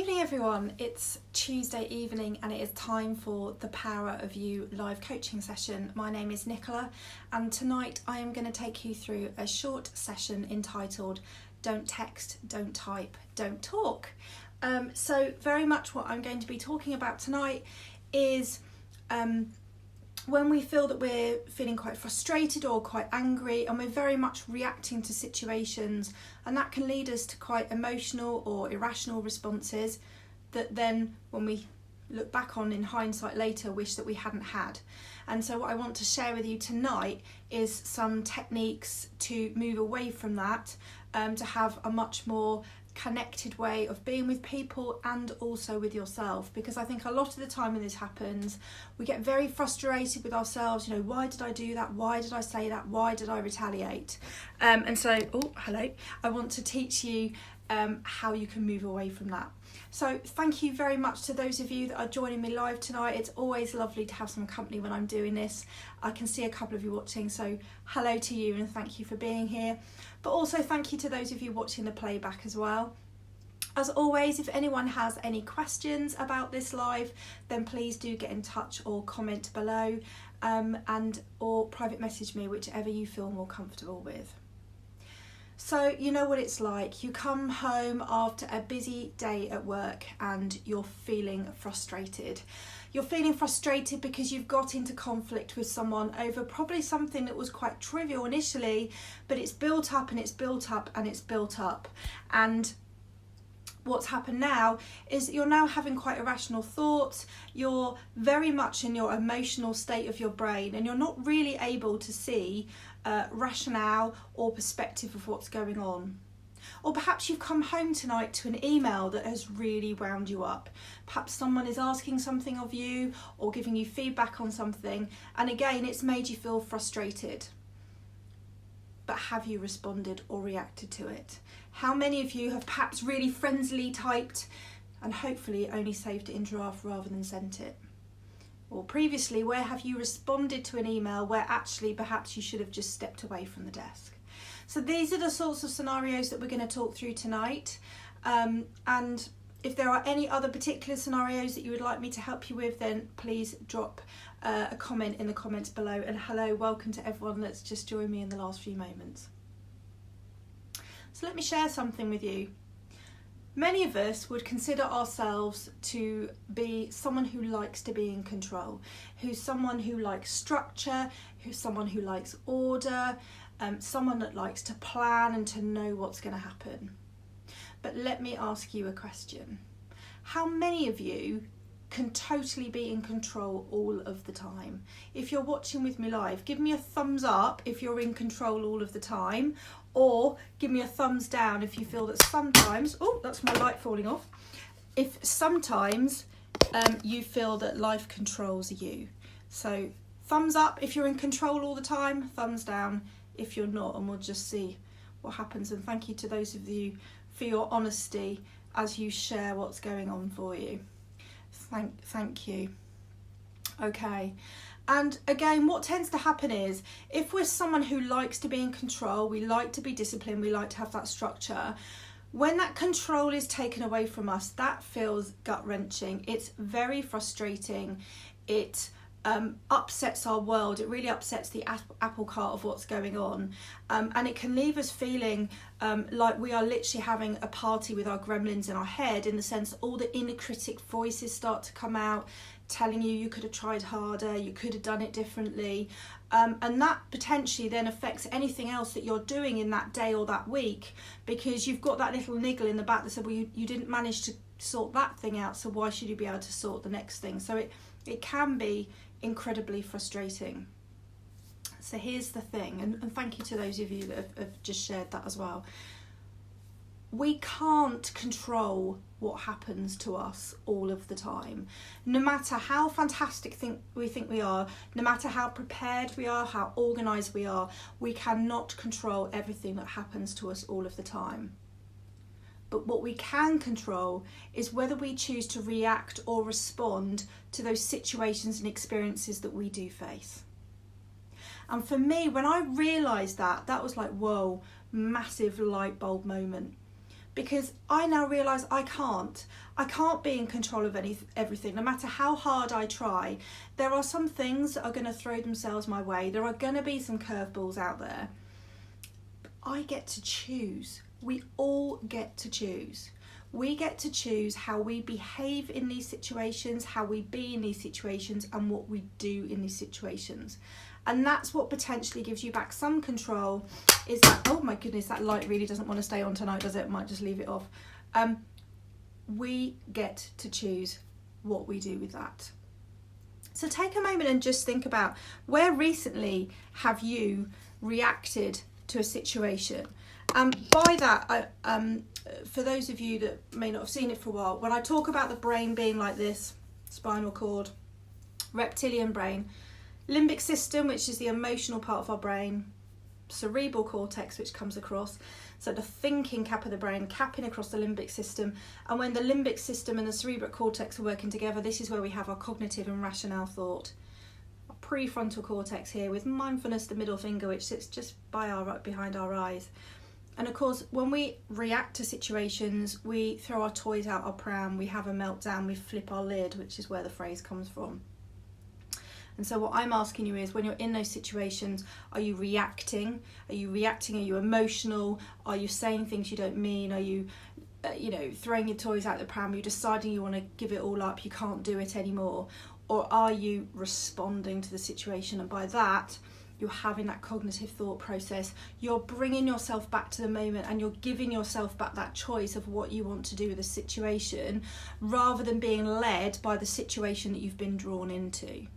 Evening everyone, it's Tuesday evening and it is time for the Power of You live coaching session. My name is Nicola and tonight I am going to take you through a short session entitled Don't Text, Don't Type, Don't Talk. So very much what I'm going to be talking about tonight is when we feel that we're feeling quite frustrated or quite angry and we're very much reacting to situations, and that can lead us to quite emotional or irrational responses that then when we look back on in hindsight later wish that we hadn't had. And so what I want to share with you tonight is some techniques to move away from that, to have a much more connected way of being with people and also with yourself, because I think a lot of the time when this happens we get very frustrated with ourselves. You know, why did I do that? Why did I say that? Why did I retaliate? And so I want to teach you how you can move away from that. So thank you very much to those of you that are joining me live tonight. It's always lovely to have some company when I'm doing this. I can see a couple of you watching, so hello to you and thank you for being here. But also thank you to those of you watching the playback as well. As always, if anyone has any questions about this live, then please do get in touch or comment below, and or private message me, whichever you feel more comfortable with. So you know what it's like. You come home after a busy day at work and you're feeling frustrated. You're feeling frustrated because you've got into conflict with someone over probably something that was quite trivial initially, but it's built up and it's built up and it's built up. And what's happened now is you're now having quite irrational thoughts. You're very much in your emotional state of your brain and you're not really able to see rationale or perspective of what's going on. Or perhaps you've come home tonight to an email that has really wound you up. Perhaps someone is asking something of you or giving you feedback on something, and again it's made you feel frustrated. But have you responded or reacted to it? How many of you have perhaps really frenziedly typed and hopefully only saved it in draft rather than sent it? Or previously, where have you responded to an email where actually perhaps you should have just stepped away from the desk? So these are the sorts of scenarios that we're going to talk through tonight. And if there are any other particular scenarios that you would like me to help you with, then please drop a comment in the comments below. And hello, welcome to everyone that's just joined me in the last few moments. So let me share something with you. Many of us would consider ourselves to be someone who likes to be in control, who's someone who likes structure, who's someone who likes order, someone that likes to plan and to know what's going to happen. But let me ask you a question. How many of you can totally be in control all of the time? If you're watching with me live, give me a thumbs up if you're in control all of the time, or give me a thumbs down if you feel that sometimes, oh, that's my light falling off, if sometimes you feel that life controls you. So thumbs up if you're in control all the time, thumbs down if you're not, and we'll just see what happens. And thank you to those of you for your honesty as you share what's going on for you. Thank you. Okay. And again, what tends to happen is if we're someone who likes to be in control, we like to be disciplined, we like to have that structure, when that control is taken away from us, that feels gut-wrenching. It's very frustrating. It upsets our world. It really upsets the apple cart of what's going on, and it can leave us feeling like we are literally having a party with our gremlins in our head, in the sense all the inner critic voices start to come out telling you could have tried harder, you could have done it differently, and that potentially then affects anything else that you're doing in that day or that week, because you've got that little niggle in the back that said, well, you didn't manage to sort that thing out, so why should you be able to sort the next thing? So it can be incredibly frustrating. So here's the thing, and thank you to those of you that have just shared that as well. We can't control what happens to us all of the time. No matter how fantastic we think we are, no matter how prepared we are, how organised we are, we cannot control everything that happens to us all of the time. But what we can control is whether we choose to react or respond to those situations and experiences that we do face. And for me, when I realised that was like, whoa, massive light bulb moment. because I now realise I can't be in control of everything, no matter how hard I try. There are some things that are going to throw themselves my way. There are going to be some curveballs out there. I get to choose. We all get to choose. We get to choose how we behave in these situations, how we be in these situations, and what we do in these situations. And that's what potentially gives you back some control, is that, oh my goodness, that light really doesn't want to stay on tonight, does it? Might just leave it off. We get to choose what we do with that. So take a moment and just think about, where recently have you reacted to a situation? By that, for those of you that may not have seen it for a while, when I talk about the brain being like this, spinal cord, reptilian brain, limbic system, which is the emotional part of our brain, cerebral cortex, which comes across, so the thinking cap of the brain, capping across the limbic system. And when the limbic system and the cerebral cortex are working together, this is where we have our cognitive and rationale thought. Our prefrontal cortex here, with mindfulness, the middle finger, which sits just right behind our eyes. And of course, when we react to situations, we throw our toys out our pram, we have a meltdown, we flip our lid, which is where the phrase comes from. And so what I'm asking you is, when you're in those situations, are you reacting? Are you reacting? Are you emotional? Are you saying things you don't mean? Are you, throwing your toys out the pram? Are you deciding you want to give it all up? You can't do it anymore? Or are you responding to the situation? And by that, you're having that cognitive thought process. You're bringing yourself back to the moment, and you're giving yourself back that choice of what you want to do with the situation, rather than being led by the situation that you've been drawn into.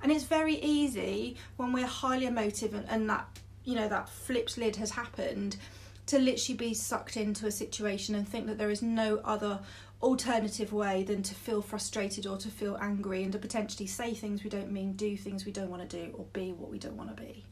And it's very easy when we're highly emotive and that, that flipped lid has happened, to literally be sucked into a situation and think that there is no other alternative way than to feel frustrated or to feel angry, and to potentially say things we don't mean, do things we don't want to do, or be what we don't want to be.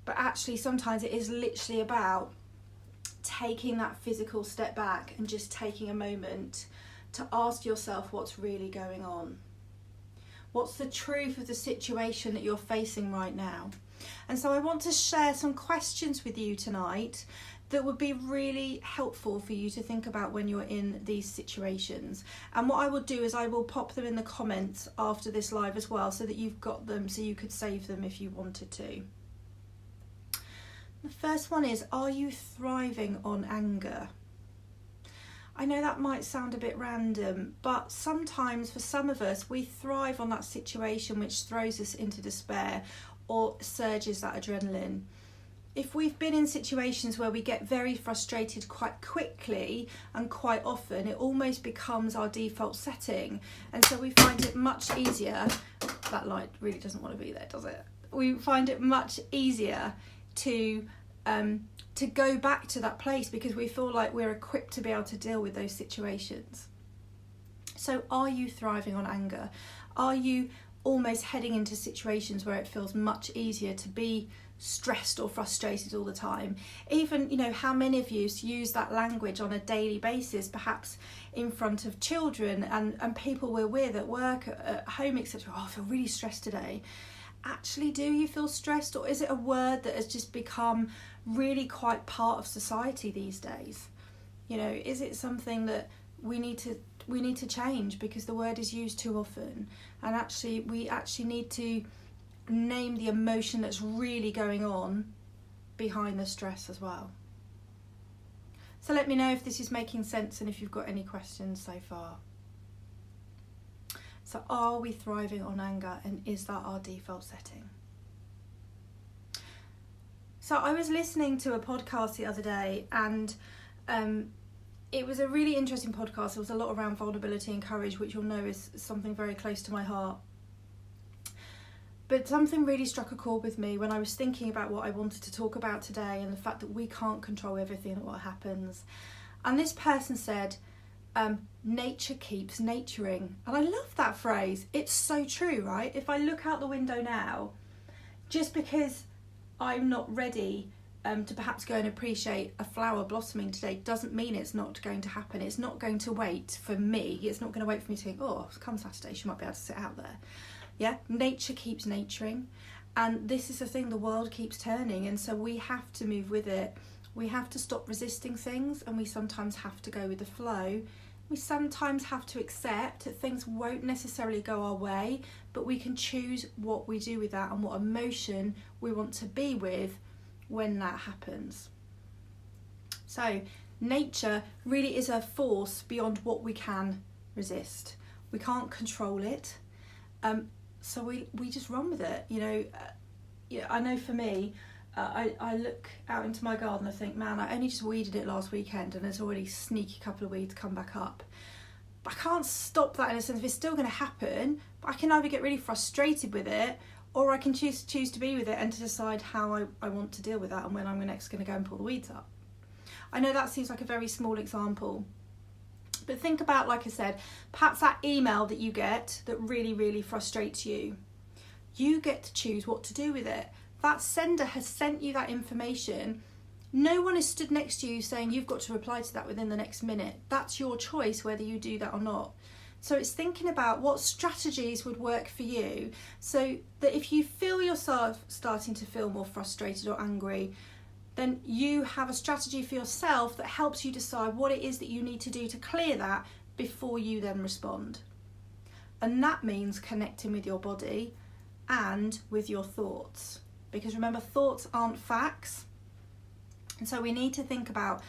But actually, sometimes it is literally about taking that physical step back and just taking a moment to ask yourself what's really going on. What's the truth of the situation that you're facing right now? And so I want to share some questions with you tonight that would be really helpful for you to think about when you're in these situations. And what I will do is I will pop them in the comments after this live as well, so that you've got them, so you could save them if you wanted to. The first one is, are you thriving on anger? I know that might sound a bit random, but sometimes for some of us, we thrive on that situation which throws us into despair or surges that adrenaline. If we've been in situations where we get very frustrated quite quickly and quite often, it almost becomes our default setting. And so we find it much easier, that light really doesn't want to be there, does it? We find it much easier to go back to that place, because we feel like we're equipped to be able to deal with those situations. So are you thriving on anger? Are you almost heading into situations where it feels much easier to be stressed or frustrated all the time? Even, how many of you use that language on a daily basis, perhaps in front of children and people we're with at work, at home, etc. Oh, I feel really stressed today. Actually, do you feel stressed, or is it a word that has just become really quite part of society these days? Is it something that we need to change, because the word is used too often? And actually, we need to name the emotion that's really going on behind the stress as well. So let me know if this is making sense and if you've got any questions so far. So are we thriving on anger, and is that our default setting? So I was listening to a podcast the other day, and it was a really interesting podcast. There was a lot around vulnerability and courage, which you'll know is something very close to my heart. But something really struck a chord with me when I was thinking about what I wanted to talk about today, and the fact that we can't control everything and what happens. And this person said, nature keeps naturing. And I love that phrase. It's so true, right? If I look out the window now, just because I'm not ready to perhaps go and appreciate a flower blossoming today doesn't mean it's not going to happen. It's not going to wait for me. It's not going to wait for me to think, oh, come Saturday, she might be able to sit out there. Yeah, nature keeps naturing. And this is the thing, the world keeps turning. And so we have to move with it. We have to stop resisting things, and we sometimes have to go with the flow. We sometimes have to accept that things won't necessarily go our way, but we can choose what we do with that and what emotion we want to be with when that happens. So nature really is a force beyond what we can resist. We can't control it, so we just run with it. I know for me, I look out into my garden and I think, man, I only just weeded it last weekend and there's already a sneaky couple of weeds come back up. But I can't stop that in a sense. If it's still going to happen, but I can either get really frustrated with it, or I can choose to be with it and to decide how I want to deal with that and when I'm next going to go and pull the weeds up. I know that seems like a very small example, but think about, like I said, perhaps that email that you get that really, really frustrates you. You get to choose what to do with it. That sender has sent you that information. No one has stood next to you saying you've got to reply to that within the next minute. That's your choice whether you do that or not. So it's thinking about what strategies would work for you, so that if you feel yourself starting to feel more frustrated or angry, then you have a strategy for yourself that helps you decide what it is that you need to do to clear that before you then respond. And that means connecting with your body and with your thoughts. Because remember, thoughts aren't facts. And so we need to think about,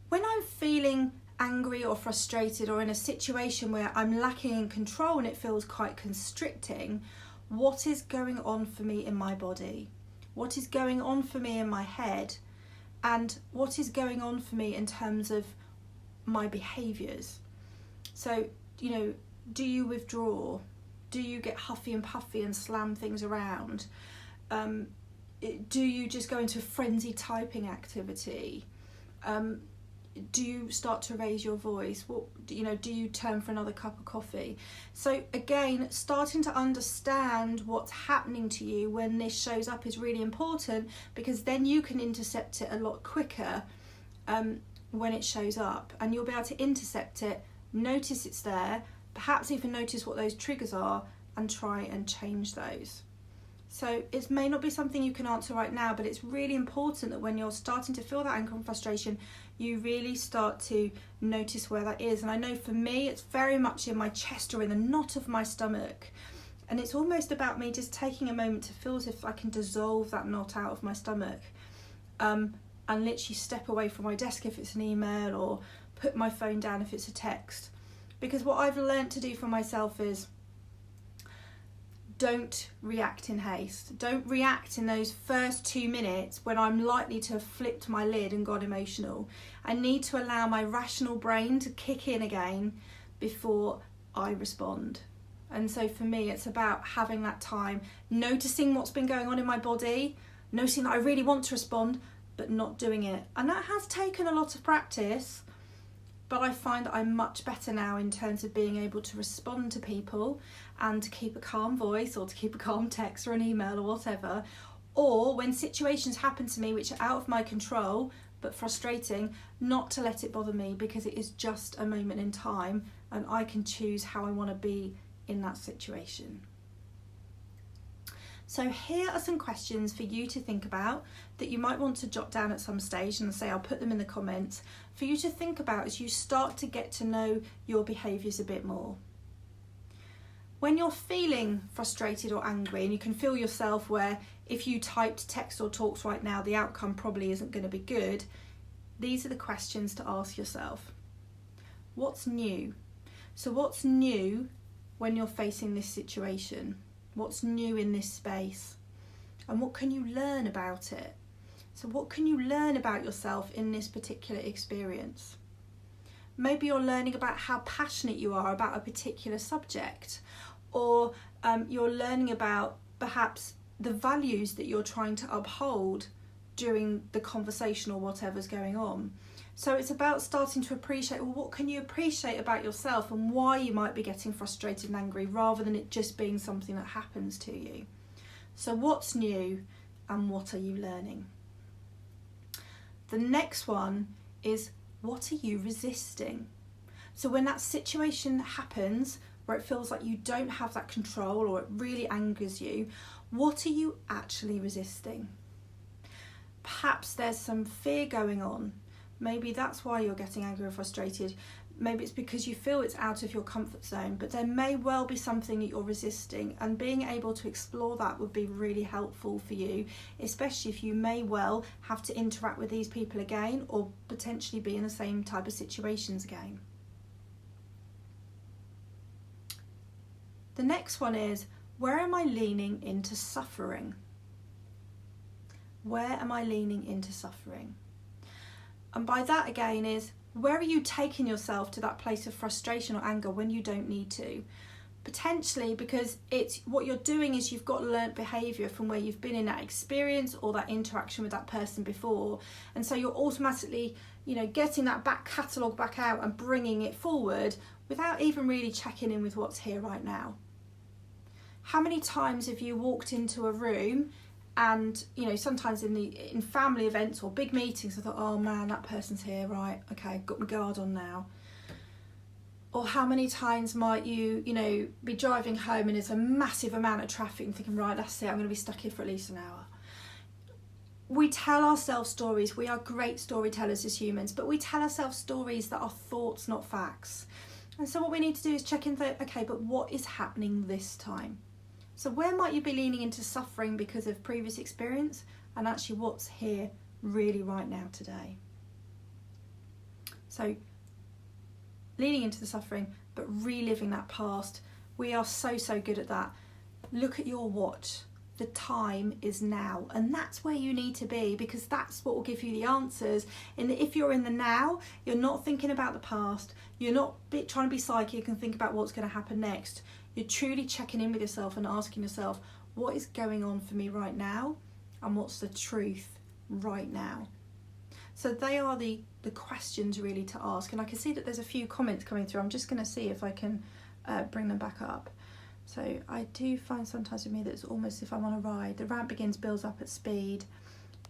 when I'm feeling angry or frustrated or in a situation where I'm lacking in control and it feels quite constricting, what is going on for me in my body? What is going on for me in my head? And what is going on for me in terms of my behaviours? So, do you withdraw? Do you get huffy and puffy and slam things around? Do you just go into a frenzied typing activity? Do you start to raise your voice? Do you turn for another cup of coffee? So again, starting to understand what's happening to you when this shows up is really important, because then you can intercept it a lot quicker when it shows up, and you'll be able to intercept it, notice it's there, perhaps even notice what those triggers are and try and change those. So it may not be something you can answer right now, but it's really important that when you're starting to feel that anger and frustration, you really start to notice where that is. And I know for me, it's very much in my chest or in the knot of my stomach. And it's almost about me just taking a moment to feel as if I can dissolve that knot out of my stomach, and literally step away from my desk if it's an email, or put my phone down if it's a text. Because what I've learned to do for myself is, don't react in haste. Don't react in those first 2 minutes when I'm likely to have flipped my lid and got emotional. I need to allow my rational brain to kick in again before I respond. And so for me, it's about having that time, noticing what's been going on in my body, noticing that I really want to respond, but not doing it. And that has taken a lot of practice, but I find that I'm much better now in terms of being able to respond to people and to keep a calm voice, or to keep a calm text or an email or whatever. Or when situations happen to me which are out of my control but frustrating, not to let it bother me, because it is just a moment in time and I can choose how I want to be in that situation. So here are some questions for you to think about that you might want to jot down at some stage, and I'll put them in the comments for you to think about as you start to get to know your behaviours a bit more. When you're feeling frustrated or angry, and you can feel yourself where if you typed text or talks right now, the outcome probably isn't going to be good, these are the questions to ask yourself. What's new? So what's new when you're facing this situation? What's new in this space? And what can you learn about it? So what can you learn about yourself in this particular experience? Maybe you're learning about how passionate you are about a particular subject, or you're learning about perhaps the values that you're trying to uphold during the conversation or whatever's going on. So it's about starting to appreciate, well, what can you appreciate about yourself and why you might be getting frustrated and angry, rather than it just being something that happens to you. So what's new and what are you learning? The next one is, what are you resisting? So when that situation happens where it feels like you don't have that control, or it really angers you, what are you actually resisting? Perhaps there's some fear going on. Maybe that's why you're getting angry or frustrated. Maybe it's because you feel it's out of your comfort zone, but there may well be something that you're resisting, and being able to explore that would be really helpful for you, especially if you may well have to interact with these people again, or potentially be in the same type of situations again. The next one is, where am I leaning into suffering? Where am I leaning into suffering? And by that again is, where are you taking yourself to that place of frustration or anger when you don't need to? Potentially because it's what you're doing is you've got learnt behaviour from where you've been in that experience or that interaction with that person before. And so you're automatically, getting that back catalogue back out and bringing it forward without even really checking in with what's here right now. How many times have you walked into a room and, sometimes in family events or big meetings, I thought, oh man, that person's here, right, okay, got my guard on now. Or how many times might you, be driving home and there's a massive amount of traffic and thinking, right, that's it, I'm going to be stuck here for at least an hour. We tell ourselves stories. We are great storytellers as humans, but we tell ourselves stories that are thoughts, not facts. And so what we need to do is check in, okay, but what is happening this time? So where might you be leaning into suffering because of previous experience, and actually what's here really right now today? So leaning into the suffering, but reliving that past. We are so good at that. Look at your watch. The time is now, and that's where you need to be, because that's what will give you the answers. And if you're in the now, you're not thinking about the past, you're not trying to be psychic and think about what's going to happen next. You're truly checking in with yourself and asking yourself, what is going on for me right now, and what's the truth right now? So they are the questions really to ask. And I can see that there's a few comments coming through. I'm just going to see if I can bring them back up. So I do find sometimes with me that it's almost if I'm on a ride. The ramp builds up at speed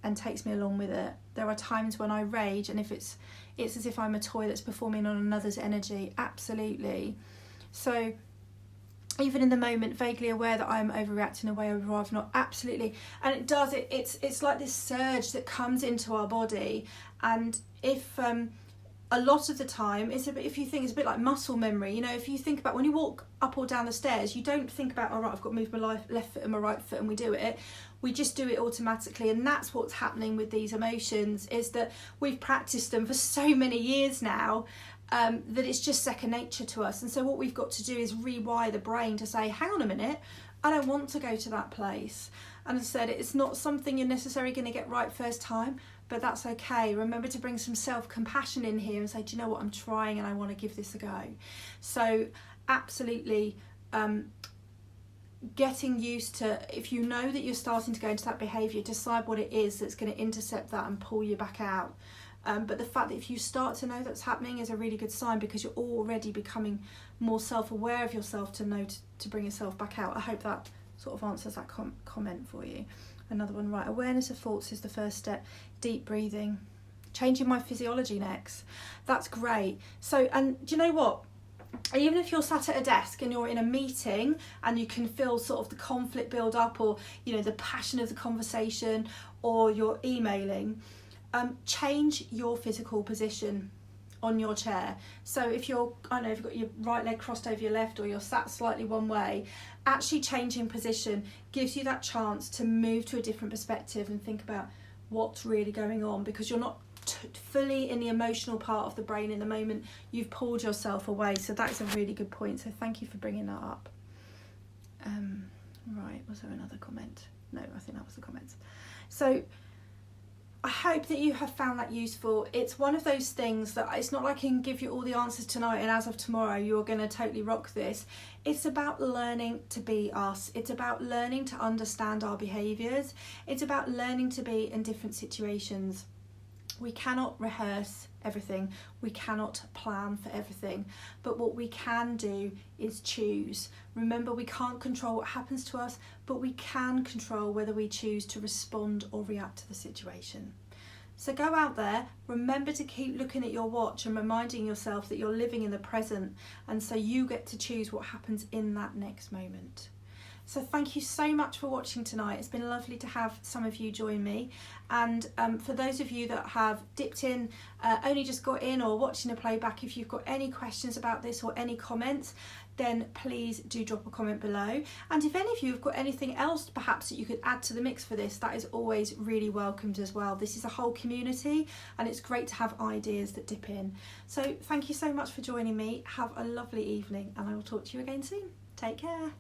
and takes me along with it. There are times when I rage, and if it's as if I'm a toy that's performing on another's energy. Absolutely. So even in the moment, vaguely aware that I'm overreacting in a way I've not. Absolutely. And it does, it's like this surge that comes into our body. And if a lot of the time, if you think it's a bit like muscle memory, if you think about when you walk up or down the stairs, you don't think about, all right, I've got to move my left foot and my right foot, and we do it. We just do it automatically. And that's what's happening with these emotions, is that we've practiced them for so many years now, that it's just second nature to us. And so what we've got to do is rewire the brain to say, hang on a minute, I don't want to go to that place. And as I said, it's not something you're necessarily going to get right first time, but that's okay. Remember to bring some self-compassion in here and say, do you know what, I'm trying and I want to give this a go. So absolutely, getting used to, if you know that you're starting to go into that behaviour, decide what it is that's going to intercept that and pull you back out. But the fact that if you start to know that's happening is a really good sign, because you're already becoming more self-aware of yourself to know to bring yourself back out. I hope that sort of answers that comment for you. Another one, right, awareness of thoughts is the first step. Deep breathing. Changing my physiology next. That's great. So, and do you know what? Even if you're sat at a desk and you're in a meeting and you can feel sort of the conflict build up, or, the passion of the conversation, or you're emailing, change your physical position on your chair. So if you've got your right leg crossed over your left, or you're sat slightly one way, actually changing position gives you that chance to move to a different perspective and think about what's really going on, because you're not fully in the emotional part of the brain in the moment. You've pulled yourself away. So that's a really good point. So thank you for bringing that up. Right, was there another comment? No, I think that was the comments. So I hope that you have found that useful. It's one of those things that it's not like I can give you all the answers tonight and as of tomorrow you're going to totally rock this. It's about learning to be us. It's about learning to understand our behaviours. It's about learning to be in different situations. We cannot rehearse everything. We cannot plan for everything. But what we can do is choose. Remember, we can't control what happens to us, but we can control whether we choose to respond or react to the situation. So go out there, remember to keep looking at your watch and reminding yourself that you're living in the present, and so you get to choose what happens in that next moment. So thank you so much for watching tonight. It's been lovely to have some of you join me, and for those of you that have dipped in, only just got in or watching a playback, if you've got any questions about this or any comments, then please do drop a comment below. And if any of you have got anything else perhaps that you could add to the mix for this, that is always really welcomed as well. This is a whole community and it's great to have ideas that dip in. So thank you so much for joining me. Have a lovely evening and I will talk to you again soon. Take care.